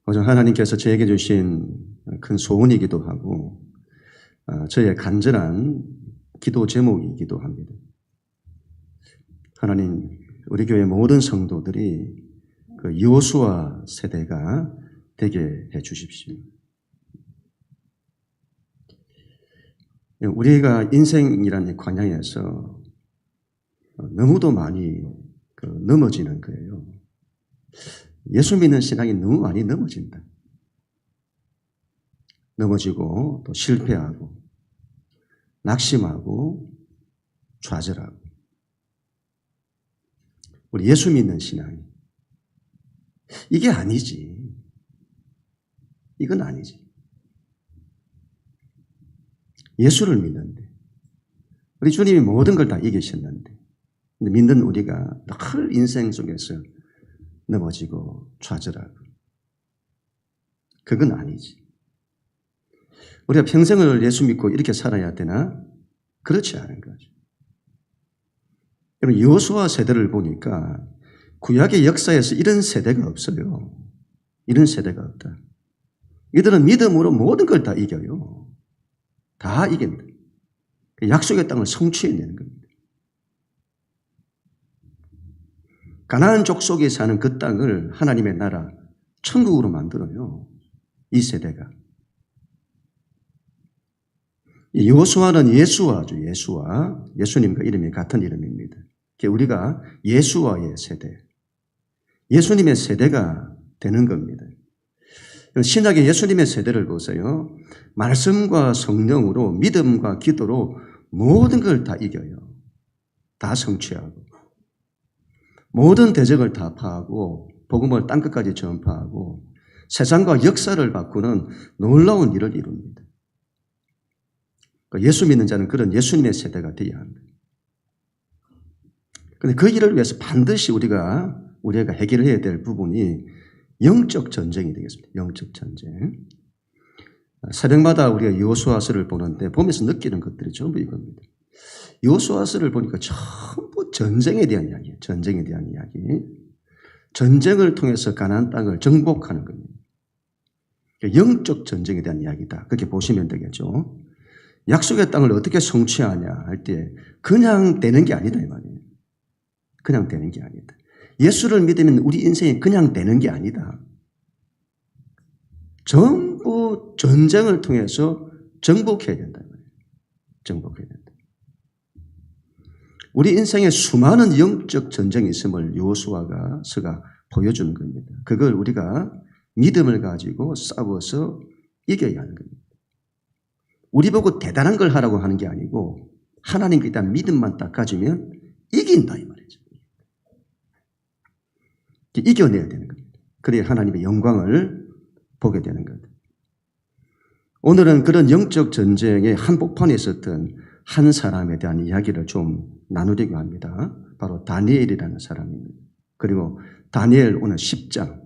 오늘 하나님께서 저에게 주신 큰 소원이기도 하고 저의 간절한 기도 제목이기도 합니다. 하나님, 우리 교회 모든 성도들이 그 여호수아 세대가 되게 해 주십시오. 우리가 인생이라는 광야에서 너무도 많이 넘어지는 거예요. 예수 믿는 신앙이 너무 많이 넘어진다. 넘어지고 또 실패하고 낙심하고 좌절하고. 우리 예수 믿는 신앙이 이게 아니지. 이건 아니지. 예수를 믿는데 우리 주님이 모든 걸 다 이기셨는데 믿는 우리가 늘 인생 속에서 넘어지고 좌절하고. 그건 아니지. 우리가 평생을 예수 믿고 이렇게 살아야 되나? 그렇지 않은 거죠. 여러분, 여호수아 세대를 보니까 구약의 역사에서 이런 세대가 없어요. 이런 세대가 없다. 이들은 믿음으로 모든 걸 다 이겨요. 다 이긴다. 약속의 땅을 성취해내는 겁니다. 가나안 족속에 사는 그 땅을 하나님의 나라, 천국으로 만들어요. 이 세대가. 여호수아는 예수아죠. 예수아. 예수님과 이름이 같은 이름입니다. 우리가 예수아의 세대, 예수님의 세대가 되는 겁니다. 신약의 예수님의 세대를 보세요. 말씀과 성령으로, 믿음과 기도로 모든 걸 다 이겨요. 다 성취하고 모든 대적을 다 파하고 복음을 땅끝까지 전파하고 세상과 역사를 바꾸는 놀라운 일을 이룹니다. 예수 믿는 자는 그런 예수님의 세대가 되어야 합니다. 그런데 그 일을 위해서 반드시 우리가 해결해야 될 부분이 영적 전쟁이 되겠습니다. 영적 전쟁. 새벽마다 우리가 여호수아서를 보는데 보면서 느끼는 것들이 전부 이겁니다. 여호수아서를 보니까 전부 전쟁에 대한 이야기예요. 전쟁에 대한 이야기. 전쟁을 통해서 가나안 땅을 정복하는 겁니다. 영적 전쟁에 대한 이야기다. 그렇게 보시면 되겠죠. 약속의 땅을 어떻게 성취하냐 할 때 그냥 되는 게 아니다 이 말이에요. 그냥 되는 게 아니다. 예수를 믿으면 우리 인생이 그냥 되는 게 아니다. 전부 전쟁을 통해서 정복해야 된다. 정복해야 된다. 우리 인생에 수많은 영적 전쟁이 있음을 여호수아서가 보여주는 겁니다. 그걸 우리가 믿음을 가지고 싸워서 이겨야 하는 겁니다. 우리 보고 대단한 걸 하라고 하는 게 아니고 하나님께 대한 믿음만 딱 가지면 이긴다 이 말이죠. 이겨내야 되는 겁니다. 그래야 하나님의 영광을 보게 되는 겁니다. 오늘은 그런 영적 전쟁의 한복판에 있었던 한 사람에 대한 이야기를 좀 나누려고 합니다. 바로 다니엘이라는 사람입니다. 그리고 다니엘 오늘 10장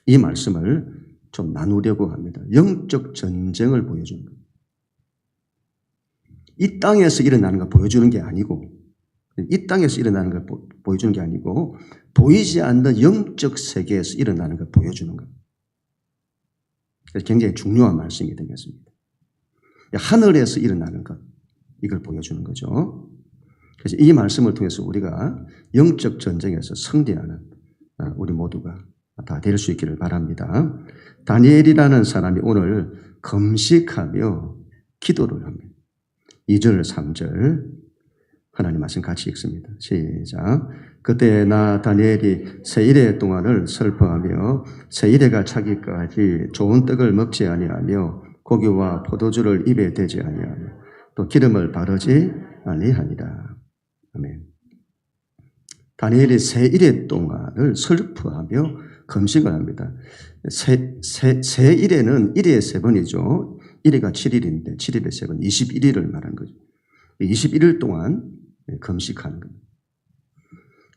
이 말씀을 좀 나누려고 합니다. 영적 전쟁을 보여주는 겁니다. 이 땅에서 일어나는 걸 보여주는 게 아니고 이 땅에서 일어나는 걸 보여주는 게 아니고 보이지 않는 영적 세계에서 일어나는 걸 보여주는 겁니다. 그래서 굉장히 중요한 말씀이 되겠습니다. 하늘에서 일어나는 것, 이걸 보여주는 거죠. 그래서 이 말씀을 통해서 우리가 영적 전쟁에서 승리하는 우리 모두가 다 될 수 있기를 바랍니다. 다니엘이라는 사람이 오늘 금식하며 기도를 합니다. 2절, 3절 하나님 말씀 같이 읽습니다. 시작. 그때 나 다니엘이 세 일해 동안을 슬퍼하며 세 일해가 차기까지 좋은 떡을 먹지 아니하며 고기와 포도주를 입에 대지 아니하며 또 기름을 바르지 아니하니라. 아멘. 다니엘이 세 일해 동안을 슬퍼하며 금식을 합니다. 세 일해는 1회에 3번이죠. 1회가 7일인데 7일에 3번 21일을 말하는 거죠. 21일 동안 금식하는 겁니다.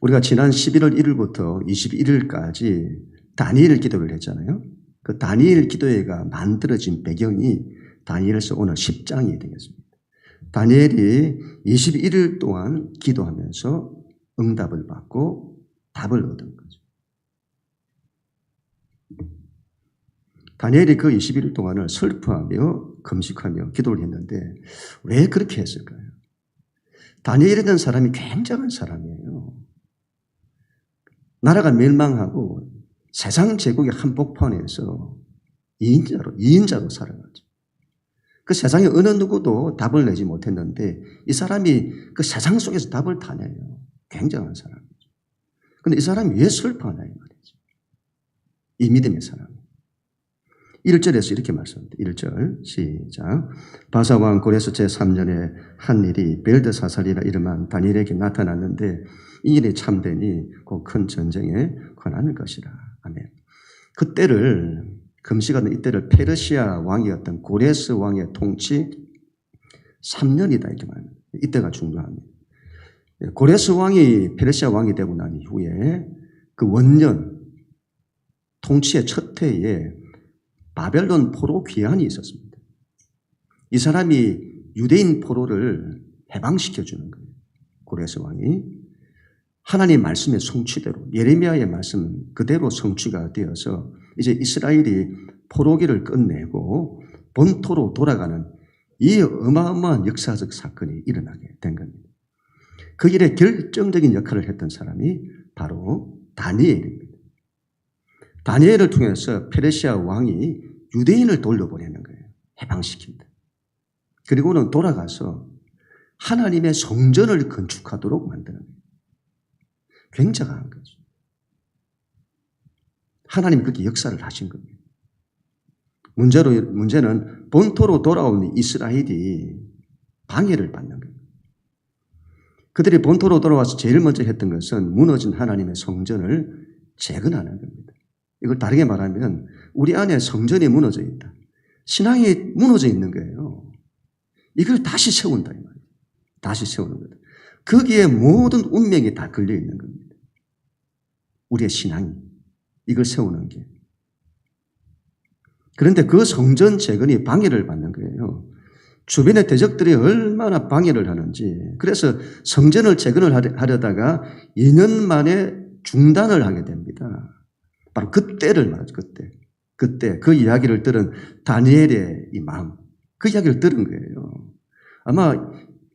우리가 지난 11월 1일부터 21일까지 다니엘 기도를 했잖아요. 그 다니엘 기도회가 만들어진 배경이 다니엘서 오늘 10장이 되겠습니다. 다니엘이 21일 동안 기도하면서 응답을 받고 답을 얻은 거죠. 다니엘이 그 21일 동안을 슬퍼하며 금식하며 기도를 했는데 왜 그렇게 했을까요? 다니엘이라는 사람이 굉장한 사람이에요. 나라가 멸망하고 세상 제국의 한복판에서 2인자로 살아가죠. 그 세상에 어느 누구도 답을 내지 못했는데 이 사람이 그 세상 속에서 답을 타내요. 굉장한 사람이죠. 그런데 이 사람이 왜 슬퍼하냐 이 말이죠. 이 믿음의 사람. 1절에서 이렇게 말씀합니다. 1절 시작. 바사왕 고레스 제3년에 한 일이 벨드사살이라 이름한 다니엘에게 나타났는데 이 일이 참되니 곧 큰 전쟁에 관할 것이라. 아멘. 그때를 금식하는 이때를 페르시아 왕이었던 고레스 왕의 통치 3년이다 이렇게 말합니다. 이때가 중요합니다. 고레스 왕이 페르시아 왕이 되고 난 이후에 그 원년 통치의 첫 해에 바벨론 포로 귀환이 있었습니다. 이 사람이 유대인 포로를 해방시켜주는 거예요. 고레스 왕이 하나님의 말씀의 성취대로 예레미야의 말씀 그대로 성취가 되어서 이제 이스라엘이 포로기를 끝내고 본토로 돌아가는 이 어마어마한 역사적 사건이 일어나게 된 겁니다. 그 일에 결정적인 역할을 했던 사람이 바로 다니엘입니다. 다니엘을 통해서 페르시아 왕이 유대인을 돌려보내는 거예요. 해방시킵니다. 그리고는 돌아가서 하나님의 성전을 건축하도록 만드는 거예요. 굉장한 거죠. 하나님이 그렇게 역사를 하신 겁니다. 문제는 본토로 돌아온 이스라엘이 방해를 받는 거예요. 그들이 본토로 돌아와서 제일 먼저 했던 것은 무너진 하나님의 성전을 재건하는 겁니다. 이걸 다르게 말하면 우리 안에 성전이 무너져 있다. 신앙이 무너져 있는 거예요. 이걸 다시 세운다 이 말이에요. 다시 세우는 거다. 거기에 모든 운명이 다 걸려 있는 겁니다. 우리의 신앙이 이걸 세우는 게. 그런데 그 성전 재건이 방해를 받는 거예요. 주변의 대적들이 얼마나 방해를 하는지. 그래서 성전을 재건을 하려다가 2년 만에 중단을 하게 됩니다. 바로 그때를 말하죠. 그때 그 이야기를 들은 다니엘의 이 마음, 그 이야기를 들은 거예요. 아마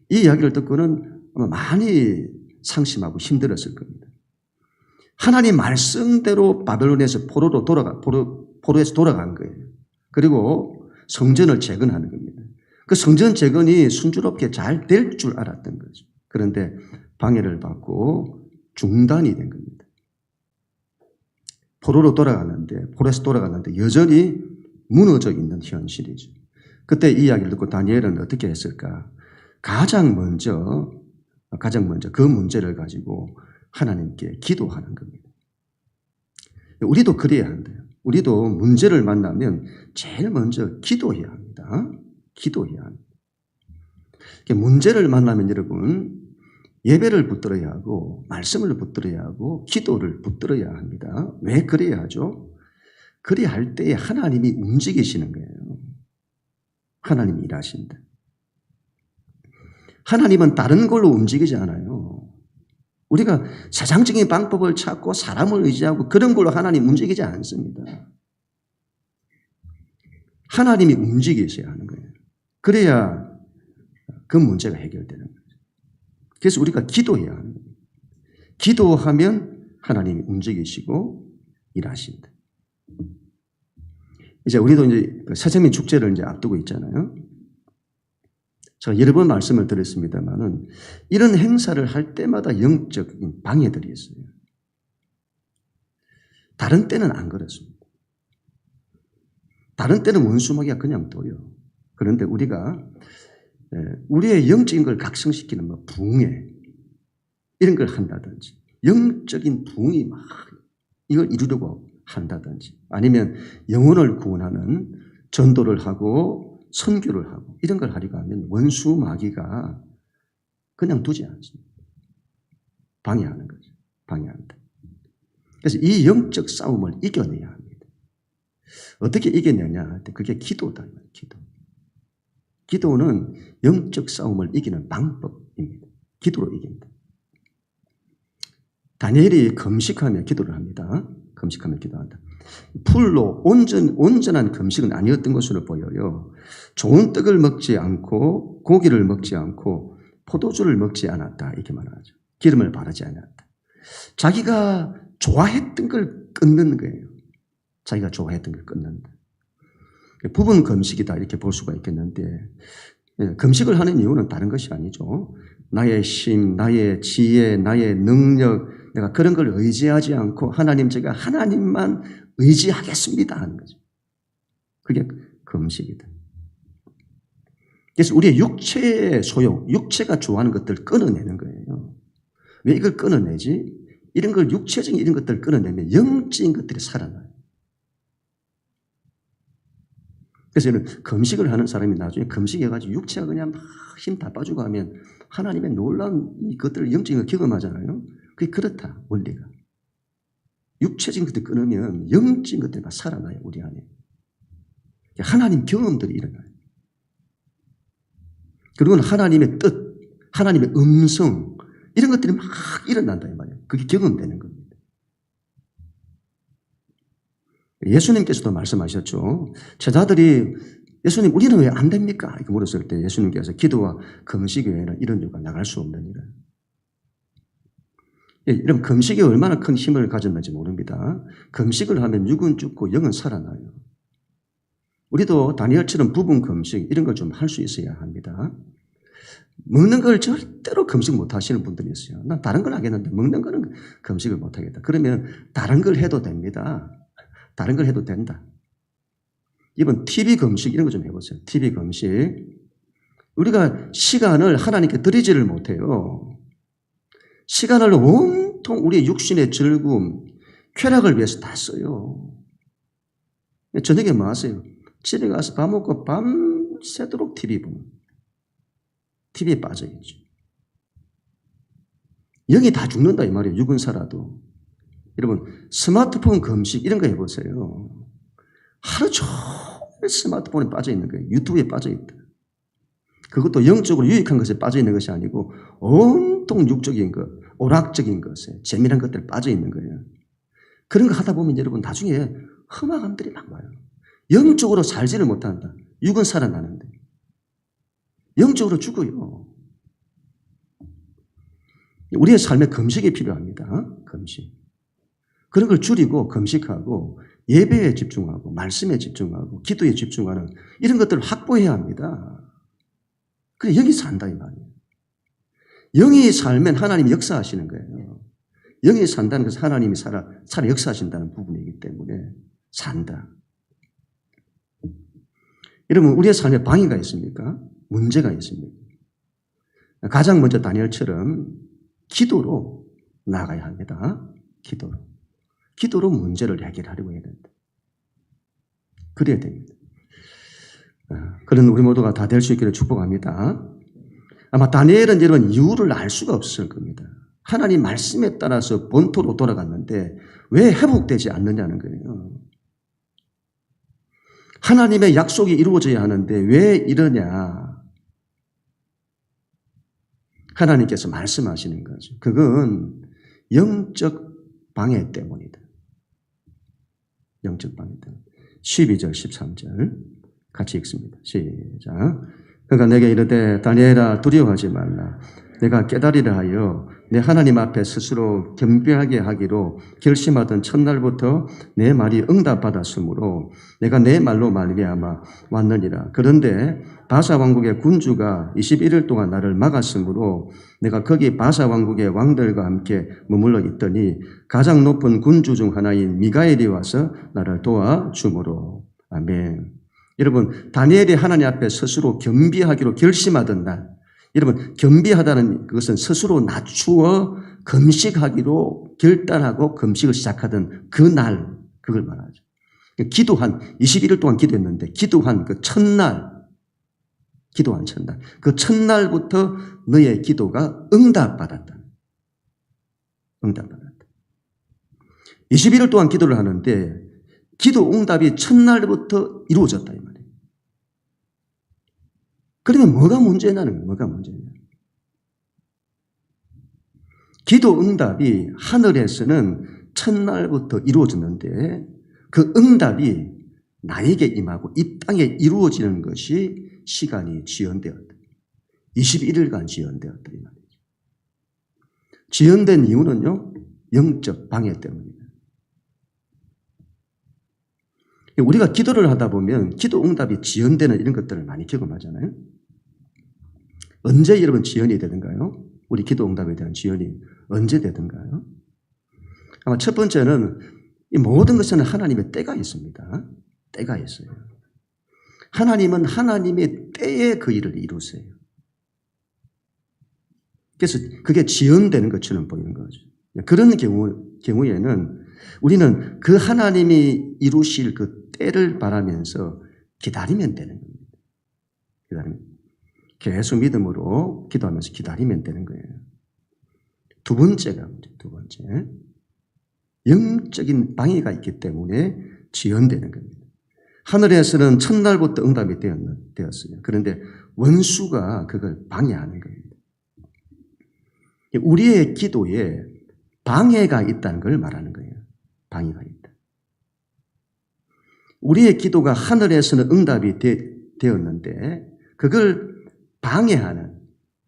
이 이야기를 듣고는 아마 많이 상심하고 힘들었을 겁니다. 하나님 말씀대로 바벨론에서 포로에서 돌아간 거예요. 그리고 성전을 재건하는 겁니다. 그 성전 재건이 순조롭게 잘 될 줄 알았던 거죠. 그런데 방해를 받고 중단이 된 겁니다. 포로에서 돌아갔는데 여전히 무너져 있는 현실이죠. 그때 이 이야기를 듣고 다니엘은 어떻게 했을까? 가장 먼저 그 문제를 가지고 하나님께 기도하는 겁니다. 우리도 그래야 한대요. 우리도 문제를 만나면 제일 먼저 기도해야 합니다. 기도해야 합니다. 문제를 만나면 여러분 예배를 붙들어야 하고 말씀을 붙들어야 하고 기도를 붙들어야 합니다. 왜 그래야 하죠? 그래야 할 때에 하나님이 움직이시는 거예요. 하나님이 일하신다. 하나님은 다른 걸로 움직이지 않아요. 우리가 세상적인 방법을 찾고 사람을 의지하고 그런 걸로 하나님 움직이지 않습니다. 하나님이 움직이셔야 하는 거예요. 그래야 그 문제가 해결되는 거예요. 그래서 우리가 기도해야 하는 거예요. 기도하면 하나님이 움직이시고 일하신다. 이제 우리도 이제 새생민 축제를 이제 앞두고 있잖아요. 제가 여러 번 말씀을 드렸습니다만은 이런 행사를 할 때마다 영적인 방해들이 있어요. 다른 때는 안 그렇습니다. 다른 때는 원수마귀가 그냥 둬요. 그런데 우리가 우리의 영적인 걸 각성시키는 부흥회 이런 걸 한다든지 영적인 부흥이 막 이걸 이루려고 한다든지 아니면 영혼을 구원하는 전도를 하고 선교를 하고 이런 걸 하려고 하면 원수 마귀가 그냥 두지 않습니다. 방해하는 거죠. 방해한다. 그래서 이 영적 싸움을 이겨내야 합니다. 어떻게 이겨내냐? 그게 기도다. 기도. 기도는 영적 싸움을 이기는 방법입니다. 기도로 이깁니다. 다니엘이 금식하며 기도를 합니다. 금식하며 기도한다. 풀로 온전한 금식은 아니었던 것으로 보여요. 좋은 떡을 먹지 않고 고기를 먹지 않고 포도주를 먹지 않았다 이렇게 말하죠. 기름을 바르지 않았다. 자기가 좋아했던 걸 끊는 거예요. 자기가 좋아했던 걸 끊는다. 부분 금식이다 이렇게 볼 수가 있겠는데 금식을 하는 이유는 다른 것이 아니죠. 나의 힘, 나의 지혜, 나의 능력 내가 그런 걸 의지하지 않고 하나님 제가 하나님만 의지하겠습니다 하는 거죠. 그게 금식이다. 그래서 우리의 육체의 소욕, 육체가 좋아하는 것들을 끊어내는 거예요. 왜 이걸 끊어내지? 이런 걸 육체적인 이런 것들을 끊어내면 영적인 것들이 살아나요. 그래서 이런 금식을 하는 사람이 나중에 금식해가지고 육체가 그냥 막 힘 다 빠지고 하면 하나님의 놀라운 이것들을 영적인 걸 경험하잖아요. 그게 그렇다, 원리가. 육체적인 것들 끊으면 영적인 것들이 막 살아나요, 우리 안에. 하나님 경험들이 일어나요. 그리고 하나님의 뜻, 하나님의 음성, 이런 것들이 막 일어난다, 이 말이에요. 그게 경험되는 겁니다. 예수님께서도 말씀하셨죠. 제자들이 예수님, 우리는 왜 안 됩니까? 이렇게 물었을 때 예수님께서 기도와 금식 외에는 이런 이유가 나갈 수 없느니라. 이런 금식이 얼마나 큰 힘을 가졌는지 모릅니다. 금식을 하면 육은 죽고 영은 살아나요. 우리도 다니엘처럼 부분 금식 이런 걸 좀 할 수 있어야 합니다. 먹는 걸 절대로 금식 못 하시는 분들이 있어요. 난 다른 건 하겠는데 먹는 거는 금식을 못 하겠다. 그러면 다른 걸 해도 됩니다. 다른 걸 해도 된다. 이번 TV 금식 이런 거 좀 해보세요. TV 금식. 우리가 시간을 하나님께 드리지를 못해요. 시간을 온통 우리의 육신의 즐거움, 쾌락을 위해서 다 써요. 저녁에 뭐 하세요? 집에 가서 밥 먹고 밤새도록 TV 보면 TV에 빠져있죠. 영이 다 죽는다 이 말이에요. 육은 살아도. 여러분 스마트폰 금식 이런 거 해보세요. 하루 종일 스마트폰에 빠져있는 거예요. 유튜브에 빠져있다. 그것도 영적으로 유익한 것에 빠져있는 것이 아니고 온통 육적인 것, 오락적인 것에 재미난 것들에 빠져있는 거예요. 그런 거 하다 보면 여러분 나중에 험악함들이 막 와요. 영적으로 살지를 못한다. 육은 살아나는데. 영적으로 죽어요. 우리의 삶에 금식이 필요합니다. 금식. 그런 걸 줄이고 금식하고 예배에 집중하고 말씀에 집중하고 기도에 집중하는 이런 것들을 확보해야 합니다. 그래 영이 산다 이 말이에요. 영이 살면 하나님이 역사하시는 거예요. 영이 산다는 것은 하나님이 살아 역사하신다는 부분이기 때문에 산다. 여러분 우리의 삶에 방해가 있습니까? 문제가 있습니까? 가장 먼저 다니엘처럼 기도로 나아가야 합니다. 기도로 문제를 해결하려고 해야 된다. 그래야 됩니다. 그런 우리 모두가 다 될 수 있기를 축복합니다. 아마 다니엘은 이런 이유를 알 수가 없을 겁니다. 하나님 말씀에 따라서 본토로 돌아갔는데 왜 회복되지 않느냐는 거예요. 하나님의 약속이 이루어져야 하는데 왜 이러냐. 하나님께서 말씀하시는 거죠. 그건 영적 방해 때문이다. 영적 방해 때문에. 12절 13절 같이 읽습니다. 시작. 그가 내게 이르되 다니엘아 두려워하지 말라. 내가 깨달으려 하여 내 하나님 앞에 스스로 겸비하게 하기로 결심하던 첫날부터 내 말이 응답받았으므로 내가 내 말로 말미암아 왔느니라. 그런데 바사 왕국의 군주가 21일 동안 나를 막았으므로 내가 거기 바사 왕국의 왕들과 함께 머물러 있더니 가장 높은 군주 중 하나인 미가엘이 와서 나를 도와주므로. 아멘. 여러분 다니엘이 하나님 앞에 스스로 겸비하기로 결심하던 날, 여러분 겸비하다는 그것은 스스로 낮추어 금식하기로 결단하고 금식을 시작하던 그 날, 그걸 말하죠. 기도한 21일 동안 기도했는데 기도한 그 첫날, 그 첫날부터 너의 기도가 응답받았다. 21일 동안 기도를 하는데 기도 응답이 첫날부터 이루어졌다 이 말이에요. 그러면 뭐가 문제냐는 거예요. 뭐가 문제냐. 기도 응답이 하늘에서는 첫날부터 이루어졌는데 그 응답이 나에게 임하고 이 땅에 이루어지는 것이 시간이 지연되었다. 21일간 지연되었다. 이 말이죠. 지연된 이유는요, 영적 방해 때문입니다. 우리가 기도를 하다 보면 기도 응답이 지연되는 이런 것들을 많이 경험하잖아요. 언제 여러분 지연이 되든가요? 우리 기도 응답에 대한 지연이 언제 되든가요? 아마 첫 번째는 이 모든 것에는 하나님의 때가 있습니다. 때가 있어요. 하나님은 하나님의 때에 그 일을 이루세요. 그래서 그게 지연되는 것처럼 보이는 거죠. 그런 경우에는 우리는 그 하나님이 이루실 그 때를 바라면서 기다리면 되는 겁니다. 기다리면. 계속 믿음으로 기도하면서 기다리면 되는 거예요. 두 번째가 두 번째. 영적인 방해가 있기 때문에 지연되는 겁니다. 하늘에서는 첫날부터 응답이 되었어요. 그런데 원수가 그걸 방해하는 겁니다. 우리의 기도에 방해가 있다는 걸 말하는 거예요. 방해가 있다. 우리의 기도가 하늘에서는 응답이 되었는데 그걸 방해하는,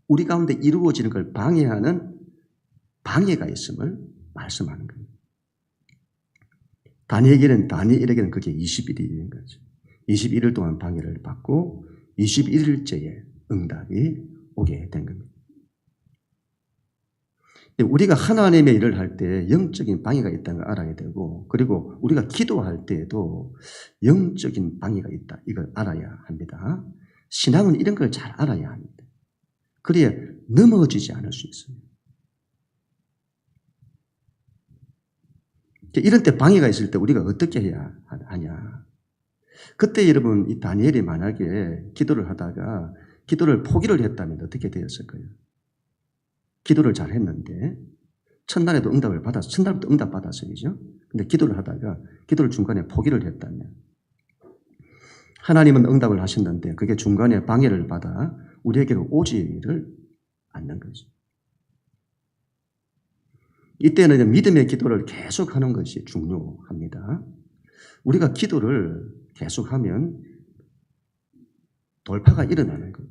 우리 가운데 이루어지는 걸 방해하는 방해가 있음을 말씀하는 거예요. 다니엘에게는 그게 20일인 거죠. 21일 동안 방해를 받고 21일째에 응답이 오게 된 겁니다. 우리가 하나님의 일을 할 때 영적인 방해가 있다는 걸 알아야 되고, 그리고 우리가 기도할 때에도 영적인 방해가 있다, 이걸 알아야 합니다. 신앙은 이런 걸 잘 알아야 합니다. 그래야 넘어지지 않을 수 있습니다. 이런 때 방해가 있을 때 우리가 어떻게 해야 하냐. 그때 여러분, 이 다니엘이 만약에 기도를 하다가 기도를 포기를 했다면 어떻게 되었을 거예요? 기도를 잘 했는데 첫날에도 응답을 받았어. 첫날부터 응답 받았어요. 근데 기도를 하다가 기도를 중간에 포기를 했다면 하나님은 응답을 하셨는데 그게 중간에 방해를 받아 우리에게로 오지를 않는 거죠. 이때는 믿음의 기도를 계속하는 것이 중요합니다. 우리가 기도를 계속하면 돌파가 일어나는 거예요.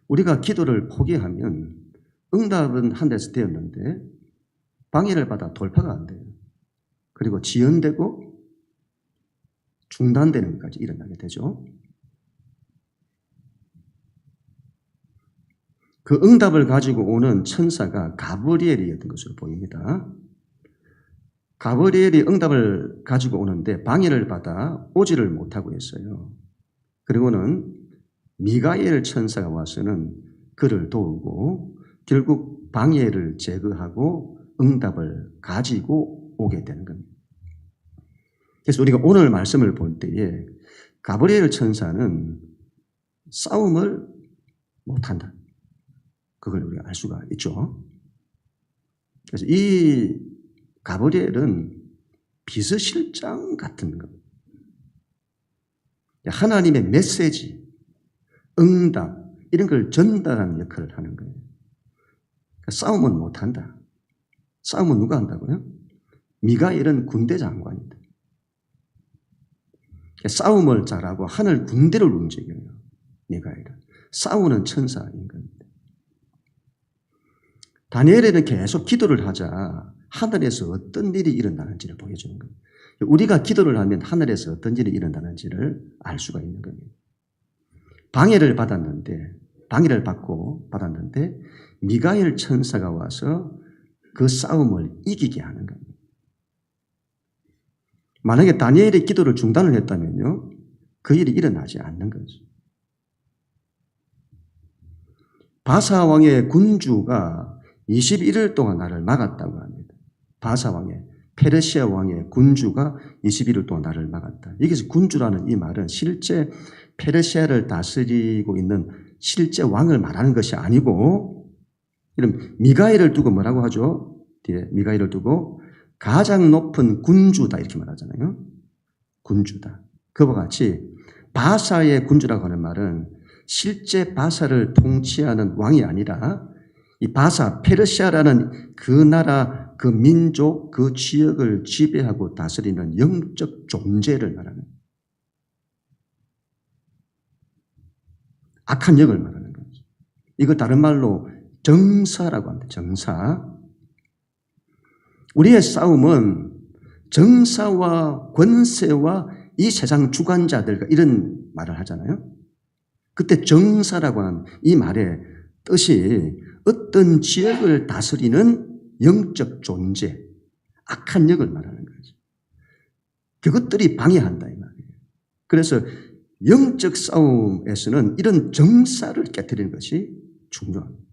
우리가 기도를 포기하면 응답은 하늘에서 되었는데 방해를 받아 돌파가 안 돼요. 그리고 지연되고 중단되는 것까지 일어나게 되죠. 그 응답을 가지고 오는 천사가 가브리엘이었던 것으로 보입니다. 가브리엘이 응답을 가지고 오는데 방해를 받아 오지를 못하고 있어요. 그리고는 미가엘 천사가 와서는 그를 도우고 결국 방해를 제거하고 응답을 가지고 오게 되는 겁니다. 그래서 우리가 오늘 말씀을 볼 때에 가브리엘 천사는 싸움을 못한다. 그걸 우리가 알 수가 있죠. 그래서 이 가브리엘은 비서실장 같은 겁니다. 하나님의 메시지, 응답 이런 걸 전달하는 역할을 하는 거예요. 그러니까 싸움은 못한다. 싸움은 누가 한다고요? 미가엘은 군대 장관이다. 그러니까 싸움을 잘하고 하늘 군대를 움직여요. 미가엘은. 싸우는 천사인 겁니다. 다니엘에는 계속 기도를 하자 하늘에서 어떤 일이 일어나는지를 보여주는 거예요. 우리가 기도를 하면 하늘에서 어떤 일이 일어나는지를 알 수가 있는 겁니다. 방해를 받고 받았는데 미가엘 천사가 와서 그 싸움을 이기게 하는 겁니다. 만약에 다니엘의 기도를 중단을 했다면요, 그 일이 일어나지 않는 거죠. 바사 왕의 군주가 21일 동안 나를 막았다고 합니다. 바사 왕의, 페르시아 왕의 군주가 21일 동안 나를 막았다. 여기서 군주라는 이 말은 실제 페르시아를 다스리고 있는 실제 왕을 말하는 것이 아니고, 이런 미가엘을 두고 뭐라고 하죠? 뒤에 미가엘을 두고 가장 높은 군주다 이렇게 말하잖아요. 군주다. 그와 같이 바사의 군주라고 하는 말은 실제 바사를 통치하는 왕이 아니라 이 바사, 페르시아라는 그 나라 그 민족, 그 지역을 지배하고 다스리는 영적 존재를 말하는 거예요. 악한 영을 말하는 거죠. 이거 다른 말로 정사라고 합니다. 정사. 우리의 싸움은 정사와 권세와 이 세상 주관자들과 이런 말을 하잖아요. 그때 정사라고 하는 이 말의 뜻이 어떤 지역을 다스리는 영적 존재, 악한 영을 말하는 거죠. 그것들이 방해한다 이 말이에요. 그래서 영적 싸움에서는 이런 정사를 깨트리는 것이 중요합니다.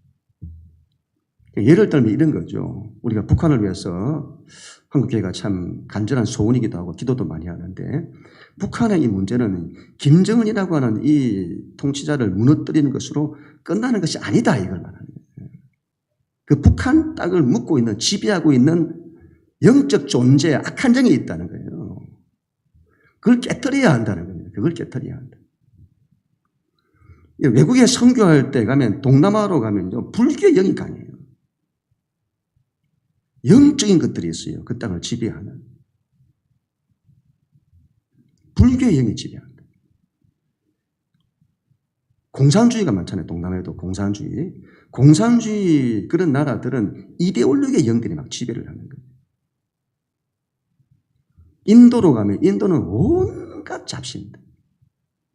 예를 들면 이런 거죠. 우리가 북한을 위해서 한국교회가 참 간절한 소원이기도 하고 기도도 많이 하는데 북한의 이 문제는 김정은이라고 하는 이 통치자를 무너뜨리는 것으로 끝나는 것이 아니다 이걸 말하는 거예요. 그 북한 땅을 묻고 있는 지배하고 있는 영적 존재에 악한 정이 있다는 거예요. 그걸 깨뜨려야 한다는 겁니다. 그걸 깨뜨려야 한다. 외국에 선교할 때 가면 동남아로 가면요 불교의 영이 강해요. 영적인 것들이 있어요. 그 땅을 지배하는. 불교의 영이 지배한다. 공산주의가 많잖아요. 동남아에도 공산주의. 공산주의 그런 나라들은 이데올로기의 영들이 막 지배를 하는 거예요. 인도로 가면 인도는 온갖 잡신들.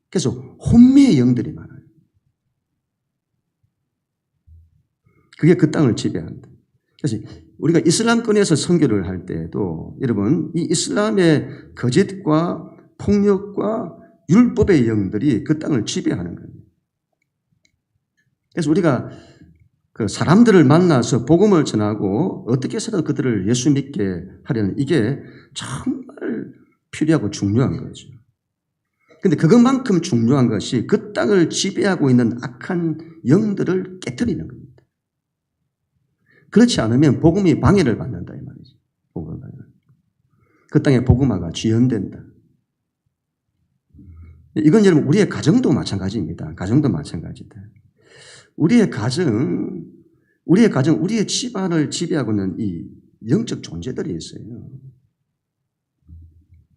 그래서 혼미의 영들이 많아요. 그게 그 땅을 지배한다. 그래서 우리가 이슬람권에서 선교를 할 때에도 여러분 이 이슬람의 거짓과 폭력과 율법의 영들이 그 땅을 지배하는 거예요. 그래서 우리가 그 사람들을 만나서 복음을 전하고 어떻게 해서든 그들을 예수 믿게 하려는 이게 정말 필요하고 중요한 거죠. 그런데 그것만큼 중요한 것이 그 땅을 지배하고 있는 악한 영들을 깨뜨리는 겁니다. 그렇지 않으면 복음이 방해를 받는다 이 말이죠. 복음을 방해. 그 땅에 복음화가 지연된다. 이건 여러분 우리의 가정도 마찬가지입니다. 가정도 마찬가지다. 우리의 가정, 우리의 집안을 지배하고 있는 이 영적 존재들이 있어요.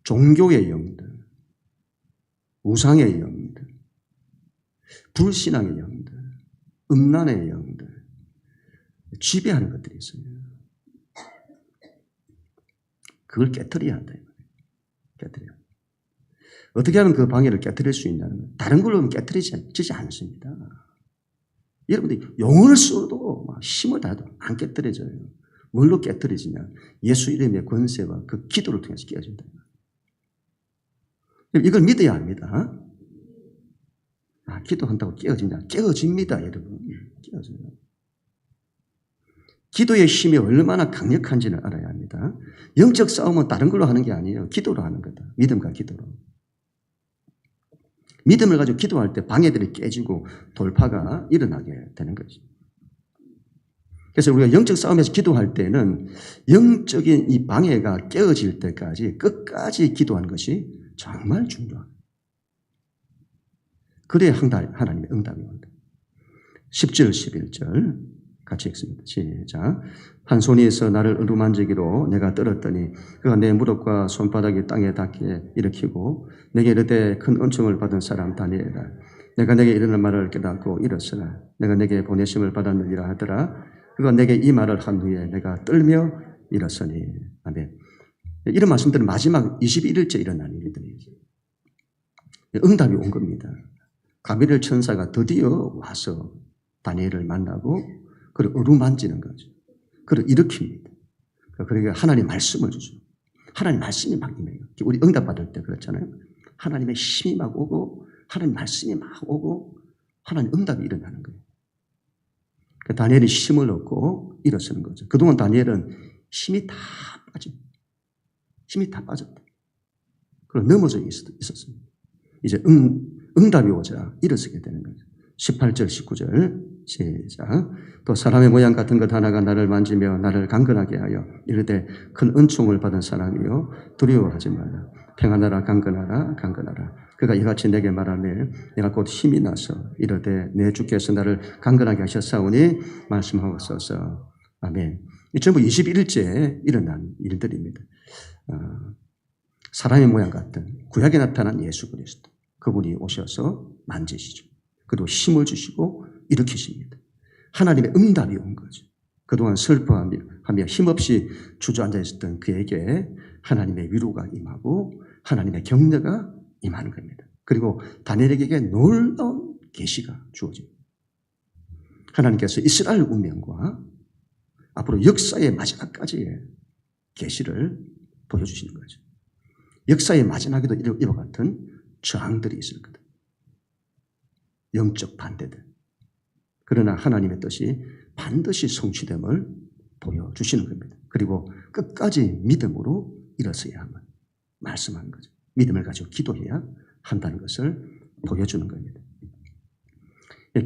종교의 영들, 우상의 영들, 불신앙의 영들, 음란의 영들, 지배하는 것들이 있어요. 그걸 깨트려야 한다. 깨트려야 한다. 어떻게 하면 그 방해를 깨트릴 수 있냐는 거예요. 다른 걸로 깨트리지 않습니다. 여러분들이 용을 써도 힘을 다해도 안 깨트려져요. 뭘로 깨트려지냐? 예수 이름의 권세와 그 기도를 통해서 깨어진다. 이걸 믿어야 합니다. 기도한다고 깨어지냐? 깨어집니다, 여러분. 깨어져요. 기도의 힘이 얼마나 강력한지를 알아야 합니다. 영적 싸움은 다른 걸로 하는 게 아니에요. 기도로 하는 거다. 믿음과 기도로. 믿음을 가지고 기도할 때 방해들이 깨지고 돌파가 일어나게 되는 거죠. 그래서 우리가 영적 싸움에서 기도할 때는 영적인 이 방해가 깨어질 때까지 끝까지 기도하는 것이 정말 중요합니다. 그래야 하나님의 응답이 온다. 10절, 11절 같이 읽습니다. 시작. 한 손이 있어 나를 어루만지기로 내가 떨었더니 그가 내 무릎과 손바닥이 땅에 닿게 일으키고 내게 이르되 큰 은총을 받은 사람 다니엘아 내가 내게 이르는 말을 깨닫고 일었으나 내가 내게 보내심을 받았느니라 하더라. 그가 내게 이 말을 한 후에 내가 떨며 일었으니. 아멘. 이런 말씀들은 마지막 21일째 일어난 일들이에요. 응답이 온 겁니다. 가브리엘 천사가 드디어 와서 다니엘을 만나고 그를 어루만지는 거죠. 그를 일으킵니다. 그러니까 하나님 말씀을 주죠. 하나님 말씀이 막 임해요. 우리 응답 받을 때 그렇잖아요. 하나님의 힘이 막 오고 하나님 말씀이 막 오고 하나님 응답이 일어나는 거예요. 그러니까 다니엘이 힘을 얻고 일어서는 거죠. 그동안 다니엘은 힘이 다 빠졌다. 그리고 넘어져 있었습니다. 이제 응답이 오자 일어서게 되는 거죠. 18절, 19절 시작. 또 사람의 모양 같은 것 하나가 나를 만지며 나를 강건하게 하여 이르되 큰 은총을 받은 사람이요 두려워하지 말라. 평안하라 강건하라 강건하라. 그가 이같이 내게 말하며 내가 곧 힘이 나서 이르되 내 주께서 나를 강건하게 하셨사오니 말씀하옵소서. 아멘. 이 전부 21일째에 일어난 일들입니다. 사람의 모양 같은 구약에 나타난 예수 그리스도. 그분이 오셔서 만지시죠. 그리고 힘을 주시고 일으키십니다. 하나님의 응답이 온 거죠. 그동안 슬퍼하며 힘없이 주저앉아 있었던 그에게 하나님의 위로가 임하고 하나님의 격려가 임하는 겁니다. 그리고 다니엘에게 놀라운 계시가 주어집니다. 하나님께서 이스라엘 운명과 앞으로 역사의 마지막까지의 계시를 보여주시는 거죠. 역사의 마지막에도 이와 같은 저항들이 있을 거다. 영적 반대들. 그러나 하나님의 뜻이 반드시 성취됨을 보여주시는 겁니다. 그리고 끝까지 믿음으로 일어서야만 말씀하는 거죠. 믿음을 가지고 기도해야 한다는 것을 보여주는 겁니다.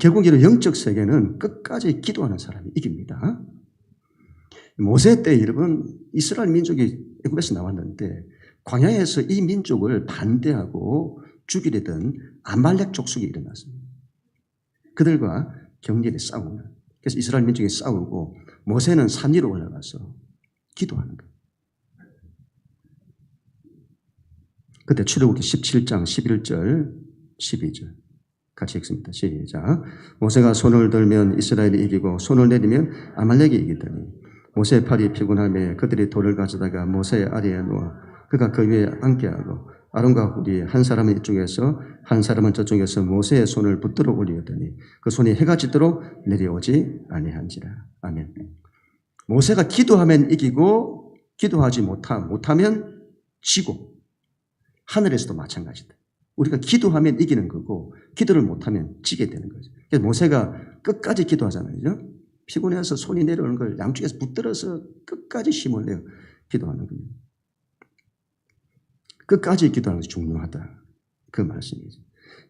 결국 이런 영적 세계는 끝까지 기도하는 사람이 이깁니다. 모세 때 여러분 이스라엘 민족이 애굽에서 나왔는데 광야에서 이 민족을 반대하고 죽이려던 아말렉 족속이 일어났습니다. 그들과 격렬히 싸우는. 그래서 이스라엘 민족이 싸우고 모세는 산 위로 올라가서 기도하는 거예요. 그때 출애굽기 17장 11절 12절 같이 읽습니다. 시작. 모세가 손을 들면 이스라엘이 이기고 손을 내리면 아말렉이 이기더니 모세의 팔이 피곤하며 그들이 돌을 가져다가 모세의 아래에 놓아 그가 그 위에 앉게 하고 아론과 훌이 한 사람은 이쪽에서 한 사람은 저쪽에서 모세의 손을 붙들어 올리더니 그 손이 해가 지도록 내려오지 아니한지라. 아멘. 모세가 기도하면 이기고 기도하지 못하면 지고 하늘에서도 마찬가지다. 우리가 기도하면 이기는 거고 기도를 못하면 지게 되는 거죠. 그래서 모세가 끝까지 기도하잖아요. 그죠? 피곤해서 손이 내려오는 걸 양쪽에서 붙들어서 끝까지 힘을 내어 기도하는 겁니다. 끝까지 기도하는 것이 중요하다. 그 말씀이죠.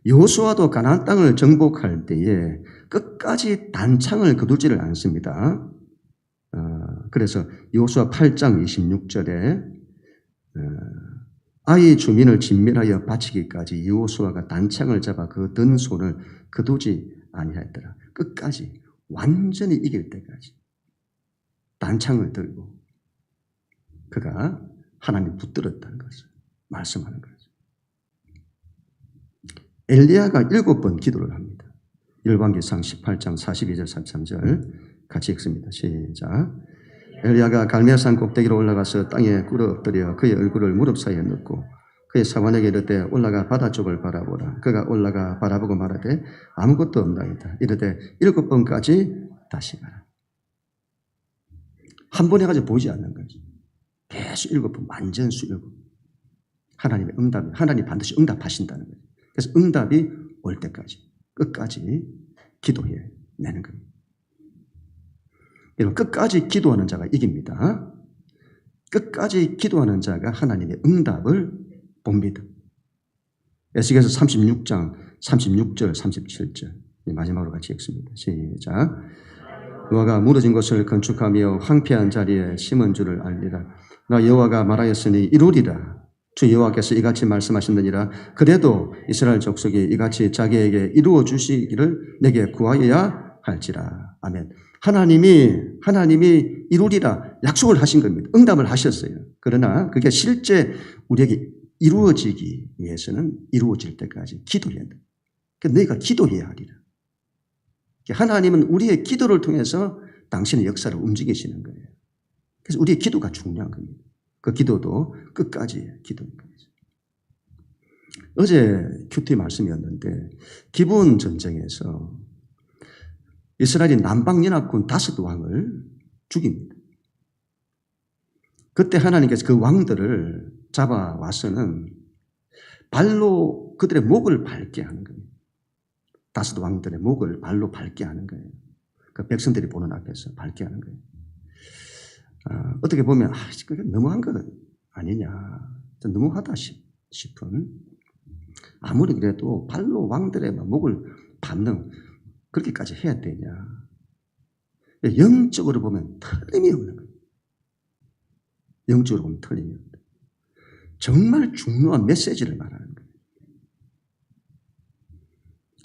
여호수아도 가나안 땅을 정복할 때에 끝까지 단창을 거두지를 않습니다. 그래서 여호수아 8장 26절에 아이 주민을 진멸하여 바치기까지 여호수아가 단창을 잡아 그 든 손을 거두지 아니하였더라. 끝까지 완전히 이길 때까지 단창을 들고 그가 하나님 붙들었다는 것을 말씀하는 거죠. 엘리야가 7번 기도를 합니다. 열왕기상 18장 42절 43절 같이 읽습니다. 시작. 엘리야가 갈멜산 꼭대기로 올라가서 땅에 꿇어 엎드려 그의 얼굴을 무릎 사이에 넣고 그의 사관에게 이르되 올라가 바다 쪽을 바라보라. 그가 올라가 바라보고 말하되 아무것도 없나이다. 이르되 7번까지 다시 가라. 한 번 해가지고 보이지 않는 거지. 계속 7번 만전수 7번. 하나님의 응답이 하나님 반드시 응답하신다는 거예요. 그래서 응답이 올 때까지 끝까지 기도해 내는 겁니다. 여러분 끝까지 기도하는 자가 이깁니다. 끝까지 기도하는 자가 하나님의 응답을 봅니다. 에스겔서 36장 36절 37절 마지막으로 같이 읽습니다. 시작. 여호와가 무너진 것을 건축하며 황폐한 자리에 심은 줄을 알리라. 나 여호와가 말하였으니 이루리라. 주 여호와께서 이같이 말씀하신느니라. 그래도 이스라엘 족속이 이같이 자기에게 이루어 주시기를 내게 구하여야 할지라. 아멘. 하나님이 이루리라 약속을 하신 겁니다. 응답을 하셨어요. 그러나 그게 실제 우리에게 이루어지기 위해서는 이루어질 때까지 기도해야 돼. 그러니까 너희가 기도해야 하리라. 하나님은 우리의 기도를 통해서 당신의 역사를 움직이시는 거예요. 그래서 우리의 기도가 중요한 겁니다. 그 기도도 끝까지 기도인 거죠. 어제 큐티 말씀이었는데 기브온 전쟁에서 이스라엘이 남방연합군 5왕을 죽입니다. 그때 하나님께서 그 왕들을 잡아와서는 발로 그들의 목을 밟게 하는 겁니다. 5 왕들의 목을 발로 밟게 하는 거예요. 그 백성들이 보는 앞에서 밟게 하는 거예요. 어떻게 보면 그게 너무한 거 아니냐, 너무하다 싶은, 아무리 그래도 발로 왕들의 목을 밟는 그렇게까지 해야 되냐. 영적으로 보면 틀림이 없는 거예요. 영적으로 보면 틀림이 없는 거예요. 정말 중요한 메시지를 말하는 거예요.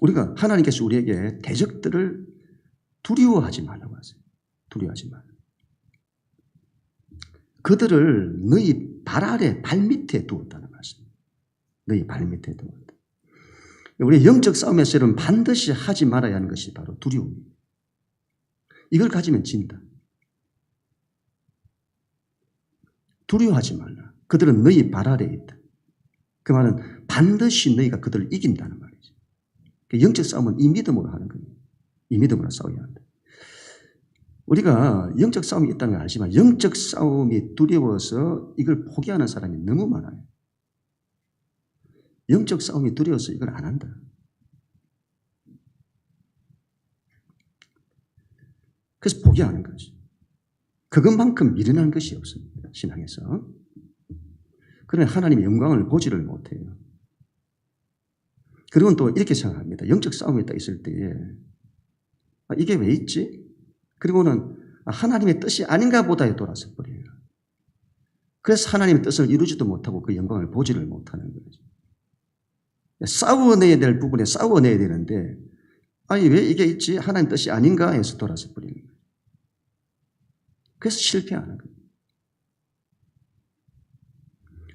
우리가 하나님께서 우리에게 대적들을 두려워하지 말라고 하세요. 두려워하지 말라. 그들을 너희 발 아래 발밑에 두었다는 말씀입니다. 너희 발밑에 두었다. 우리 영적 싸움에서 여러분 반드시 하지 말아야 하는 것이 바로 두려움입니다. 이걸 가지면 진다. 두려워하지 말라. 그들은 너희 발 아래에 있다. 그 말은 반드시 너희가 그들을 이긴다는 말이지. 영적 싸움은 이 믿음으로 하는 겁니다. 이 믿음으로 싸워야 한다. 우리가 영적 싸움이 있다는 걸 알지만 영적 싸움이 두려워서 이걸 포기하는 사람이 너무 많아요. 영적 싸움이 두려워서 이걸 안 한다. 그래서 포기하는 거지. 그것만큼 미련한 것이 없습니다. 신앙에서. 그러나 하나님의 영광을 보지를 못해요. 그리고 또 이렇게 생각합니다. 영적 싸움이 딱 있을 때에 이게 왜 있지? 그리고는 하나님의 뜻이 아닌가 보다에 돌아서 버려요. 그래서 하나님의 뜻을 이루지도 못하고 그 영광을 보지를 못하는 거죠. 싸워내야 될 부분에 싸워내야 되는데 아니 왜 이게 있지? 하나님 뜻이 아닌가 해서 돌아서 버리는 거예요. 그래서 실패하는 거예요.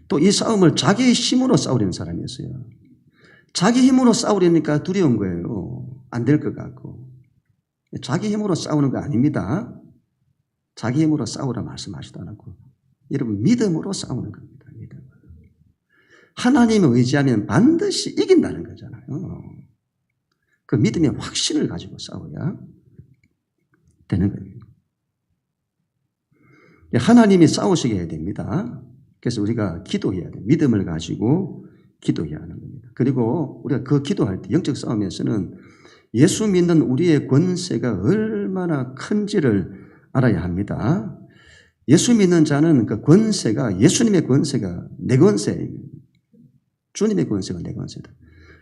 또 이 싸움을 자기의 힘으로 싸우려는 사람이 있어요. 자기 힘으로 싸우려니까 두려운 거예요. 안 될 것 같고. 자기 힘으로 싸우는 거 아닙니다. 자기 힘으로 싸우라 말씀하지도 않았고 여러분 믿음으로 싸우는 겁니다. 믿음으로. 하나님을 의지하면 반드시 이긴다는 거잖아요. 그 믿음의 확신을 가지고 싸워야 되는 거예요. 하나님이 싸우시게 해야 됩니다. 그래서 우리가 기도해야 돼요. 믿음을 가지고 기도해야 하는 겁니다. 그리고 우리가 그 기도할 때 영적 싸움에서는 예수 믿는 우리의 권세가 얼마나 큰지를 알아야 합니다. 예수 믿는 자는 그 권세가 예수님의 권세가 내 권세입니다. 주님의 권세가 내 권세다.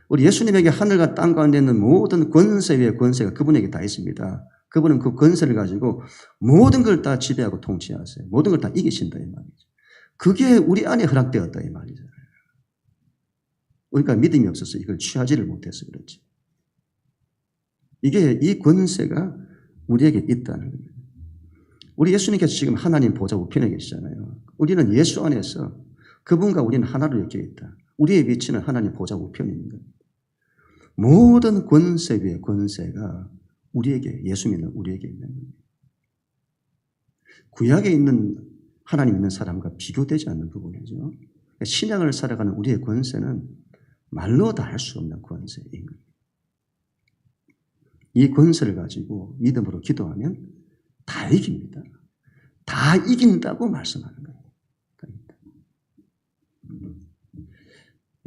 우리 예수님에게 하늘과 땅 가운데 있는 모든 권세 위의 권세가 그분에게 다 있습니다. 그분은 그 권세를 가지고 모든 걸 다 지배하고 통치하세요. 모든 걸 다 이기신다 이 말이죠. 그게 우리 안에 허락되었다 이 말이잖아요. 우리가 믿음이 없어서 이걸 취하지를 못해서 그렇지. 이게 이 권세가 우리에게 있다는 겁니다. 우리 예수님께서 지금 하나님 보좌 우편에 계시잖아요. 우리는 예수 안에서 그분과 우리는 하나로 엮여 있다. 우리의 위치는 하나님 보좌 우편입니다. 모든 권세 위의 권세가 우리에게 예수 믿는 우리에게 있는 겁니다. 구약에 있는 하나님 있는 사람과 비교되지 않는 부분이죠. 신앙을 살아가는 우리의 권세는 말로 다 할 수 없는 권세인 겁니다. 이 권세를 가지고 믿음으로 기도하면 다 이깁니다. 다 이긴다고 말씀하는 거예요.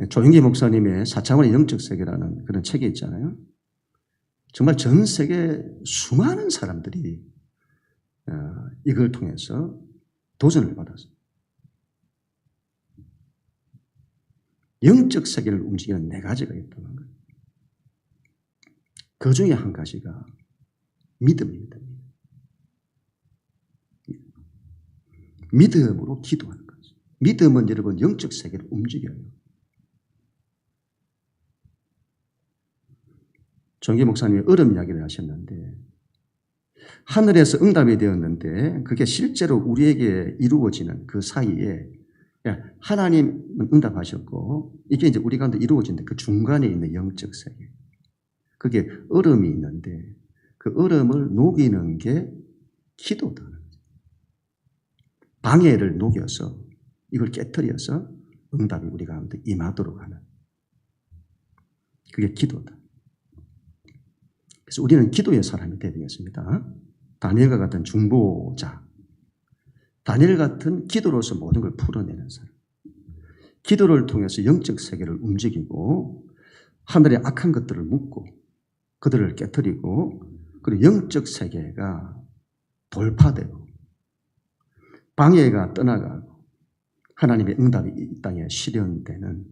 조영기 목사님의 4차원의 영적 세계라는 그런 책이 있잖아요. 정말 전 세계 수많은 사람들이 이걸 통해서 도전을 받았어요. 영적 세계를 움직이는 4가지가 있다는 거예요. 그 중에 한 가지가 믿음입니다. 믿음으로 기도하는 거죠. 믿음은 여러분 영적 세계를 움직여요. 정기 목사님이 얼음 이야기를 하셨는데 하늘에서 응답이 되었는데 그게 실제로 우리에게 이루어지는 그 사이에 하나님은 응답하셨고 이게 이제 우리 가운데 이루어지는데 그 중간에 있는 영적 세계 그게 얼음이 있는데 그 얼음을 녹이는 게 기도다. 방해를 녹여서 이걸 깨트려서 응답이 우리 가운데 임하도록 하는 그게 기도다. 그래서 우리는 기도의 사람이 되어야 되겠습니다. 다니엘과 같은 중보자, 다니엘 같은 기도로서 모든 걸 풀어내는 사람. 기도를 통해서 영적 세계를 움직이고 하늘의 악한 것들을 묶고 그들을 깨트리고 그리고 영적 세계가 돌파되고 방해가 떠나가고 하나님의 응답이 이 땅에 실현되는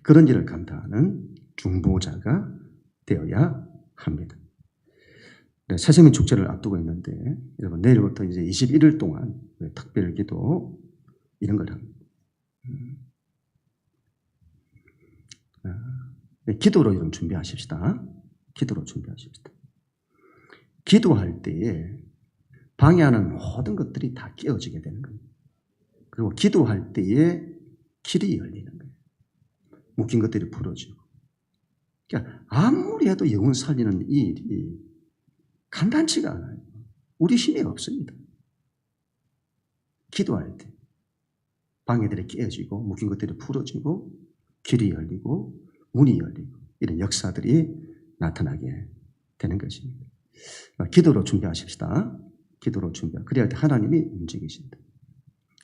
그런 일을 감당하는 중보자가 되어야 합니다. 새생명 축제를 앞두고 있는데 여러분 내일부터 이제 21일 동안 특별 기도 이런 걸 합니다. 기도로 이런 준비하십시다. 기도로 준비하십시다. 기도할 때에 방해하는 모든 것들이 다 깨어지게 되는 겁니다. 그리고 기도할 때에 길이 열리는 거예요. 묶인 것들이 풀어지고. 그러니까 아무리 해도 영혼 살리는 이 일이 간단치가 않아요. 우리 힘이 없습니다. 기도할 때 방해들이 깨어지고 묶인 것들이 풀어지고 길이 열리고 문이 열리고 이런 역사들이 나타나게 되는 것입니다. 기도로 준비하십시다. 기도로 준비하. 그래야 하나님이 움직이신다.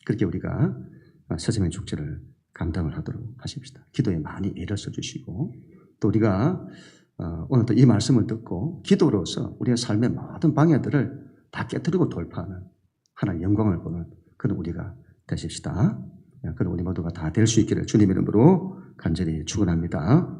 그렇게 우리가 서세명 축제를 감당을 하도록 하십시다. 기도에 많이 애를 써주시고 또 우리가 오늘 또 이 말씀을 듣고 기도로서 우리의 삶의 모든 방해들을 다 깨뜨리고 돌파하는 하나님의 영광을 보는 그런 우리가 되십시다. 그런 우리 모두가 다 될 수 있기를 주님의 이름으로 간절히 축원합니다.